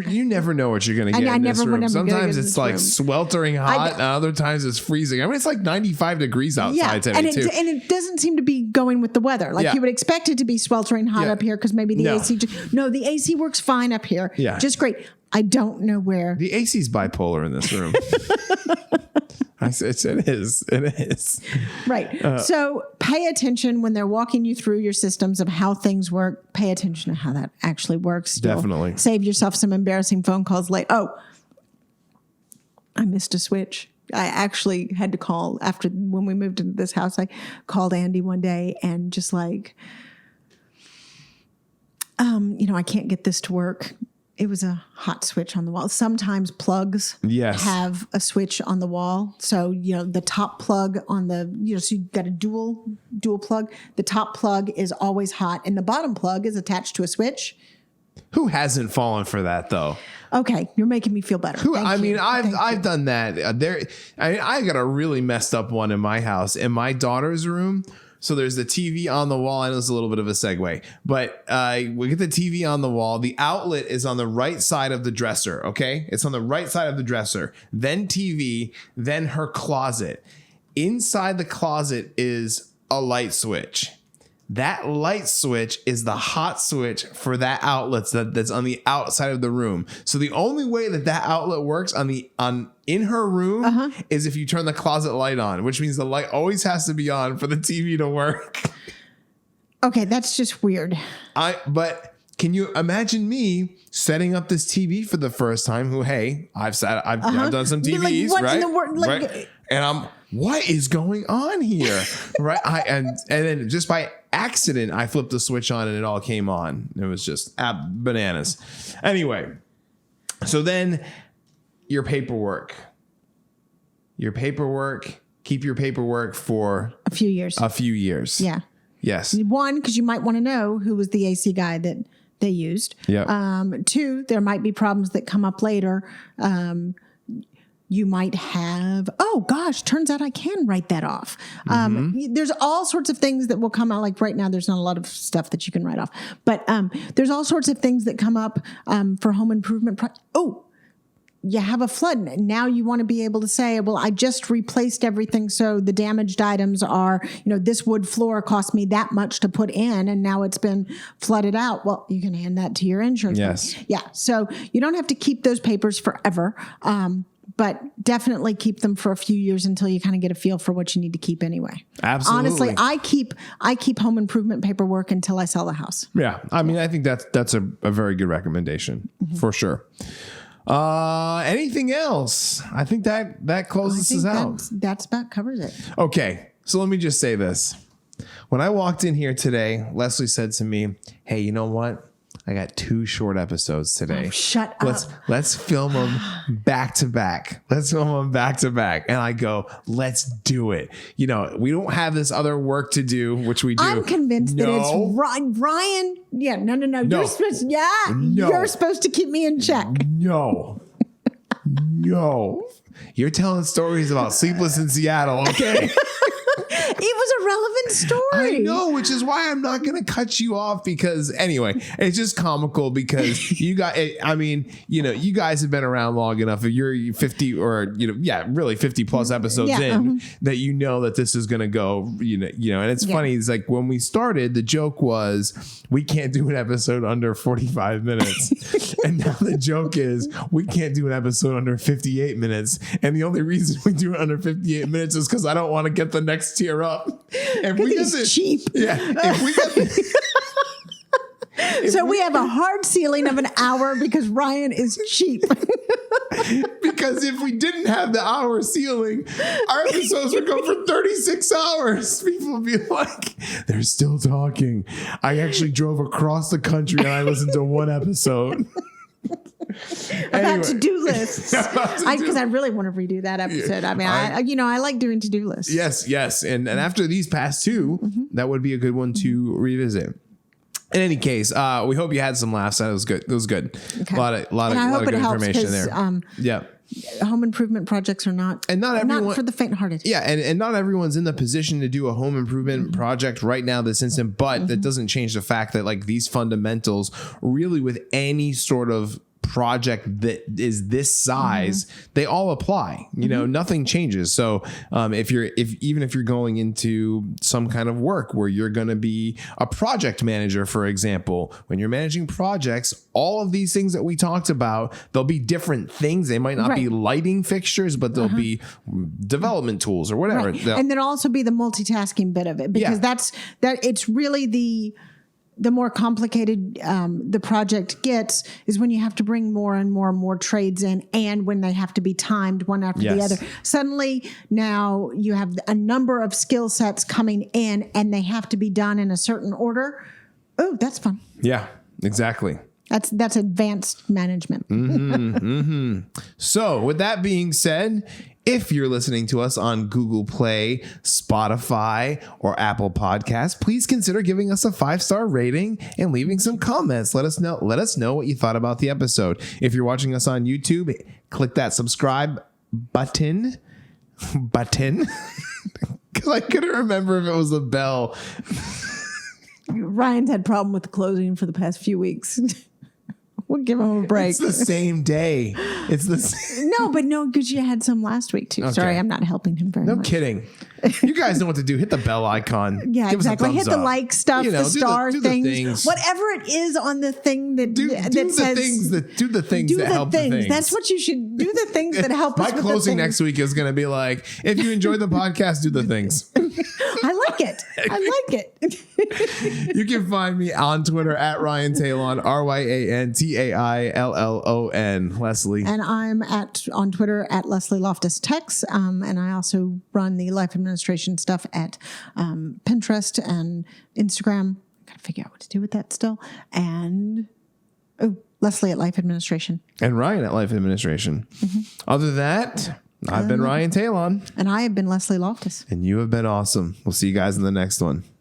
you never know what you're going to get in this room. Sometimes it's like sweltering hot, and other times it's freezing. I mean, it's like 95 degrees outside today, too. And it doesn't seem to be going with the weather. Like you would expect it to be sweltering hot up here, because maybe the AC. The AC works fine up here. Yeah. Just great. I don't know where. The AC's bipolar in this room. It is. Right. So pay attention when they're walking you through your systems of how things work. Pay attention to how that actually works. Definitely. You'll save yourself some embarrassing phone calls later. Oh, I missed a switch. I actually had to call when we moved into this house. I called Andy one day and just like, I can't get this to work. It was a hot switch on the wall. Sometimes plugs have a switch on the wall. So, the top plug on so you've got a dual plug. The top plug is always hot, and the bottom plug is attached to a switch. Who hasn't fallen for that, though? Okay, you're making me feel better. I've done that. I got a really messed up one in my house, in my daughter's room. So there's the TV on the wall. I know it's a little bit of a segue, but we get the TV on the wall. The outlet is on the right side of the dresser. Okay. It's on the right side of the dresser, then TV, then her closet. Inside the closet is a light switch. That light switch is the hot switch for that outlet that's on the outside of the room. So the only way that outlet works in her room is if you turn the closet light on, which means the light always has to be on for the TV to work. Okay, that's just weird. But can you imagine me setting up this TV for the first time? I've done some TVs, what right? In the world, right? And what is going on here? Right? And then just by accident, I flipped the switch on and it all came on. It was just bananas. Anyway, so then your paperwork. Keep your paperwork for a few years. Yeah. Yes. One, because you might want to know who was the AC guy that they used. Yeah. Two, there might be problems that come up later. You might have, oh gosh, turns out I can write that off. There's all sorts of things that will come out. Like right now, there's not a lot of stuff that you can write off, but there's all sorts of things that come up for home improvement. You have a flood. Now you want to be able to say, well, I just replaced everything. So the damaged items are, this wood floor cost me that much to put in, and now it's been flooded out. Well, you can hand that to your insurance. Yes. company. Yeah. So you don't have to keep those papers forever. But definitely keep them for a few years until you kind of get a feel for what you need to keep anyway. Absolutely. Honestly, I keep home improvement paperwork until I sell the house. Yeah. I mean, I think that's a very good recommendation for sure. Anything else? I think that closes us out. That's about covers it. Okay, so let me just say this. When I walked in here today, Leslie said to me, "Hey, you know what? I got 2 short episodes today. Oh, shut up. Let's film them back to back. Let's film them back to back." And I go, "Let's do it." You know, we don't have this other work to do, which we do. I'm convinced that it's Ryan. Yeah, no. No. You're supposed to keep me in check. No. You're telling stories about Sleepless in Seattle, okay? It was a relevant story. I know, which is why I'm not going to cut you off because anyway, it's just comical because you guys have been around long enough. If you're 50 or, really 50 plus episodes that you know that this is going to go, and it's funny. It's like when we started, the joke was we can't do an episode under 45 minutes. And now the joke is we can't do an episode under 58 minutes. And the only reason we do it under 58 minutes is because I don't want to get the next tier up. If we get cheap. Yeah. If we get so we have a hard ceiling of an hour because Ryan is cheap. Because if we didn't have the hour ceiling, our episodes would go for 36 hours. People would be like, they're still talking. I actually drove across the country and I listened to one episode. About to-do lists. Because I really want to redo that episode. I mean, I like doing to-do lists. Yes. And after these past 2, that would be a good one to revisit. In any case, we hope you had some laughs. That was good. It was good. Okay. A lot of good information there. Yeah. Home improvement projects are not for the faint-hearted. Yeah, and not everyone's in the position to do a home improvement project right now this instant, but that doesn't change the fact that like these fundamentals really with any sort of project that is this size, they all apply. Nothing changes. So if you're going into some kind of work where you're going to be a project manager, for example, when you're managing projects, all of these things that we talked about, there'll be different things. They might not be lighting fixtures, but they'll be development tools or whatever. Right. And there'll also be the multitasking bit of it because it's really the more complicated the project gets is when you have to bring more and more trades in and when they have to be timed one after the other. Suddenly now you have a number of skill sets coming in and they have to be done in a certain order. Oh, that's fun. Yeah, exactly. That's advanced management. So with that being said, if you're listening to us on Google Play, Spotify, or Apple Podcasts, please consider giving us a 5-star rating and leaving some comments. Let us know what you thought about the episode. If you're watching us on YouTube, click that subscribe button. Because I couldn't remember if it was a bell. Ryan's had a problem with the closing for the past few weeks. We'll give him a break. It's the same day. No, because you had some last week too. Okay. Sorry, I'm not helping him very much. No kidding. You guys know what to do. Hit the bell icon. Yeah, Give exactly. Hit the up. like stuff, the star do things, the things, whatever it is on the thing that do says. Do the things that help the things. That's what you should do. The things that help. My closing next week is going to be like, if you enjoy the podcast, do the things. I like it. You can find me on Twitter at Ryan Tailon, RyanTaillon. Leslie. And I'm on Twitter at Leslie Loftus Tex. And I also run the life administration stuff at Pinterest and Instagram. Gotta figure out what to do with that still. And Leslie at Life Administration. And Ryan at Life Administration. Other than that, I've been Ryan Tailon. And I have been Leslie Loftus. And you have been awesome. We'll see you guys in the next one.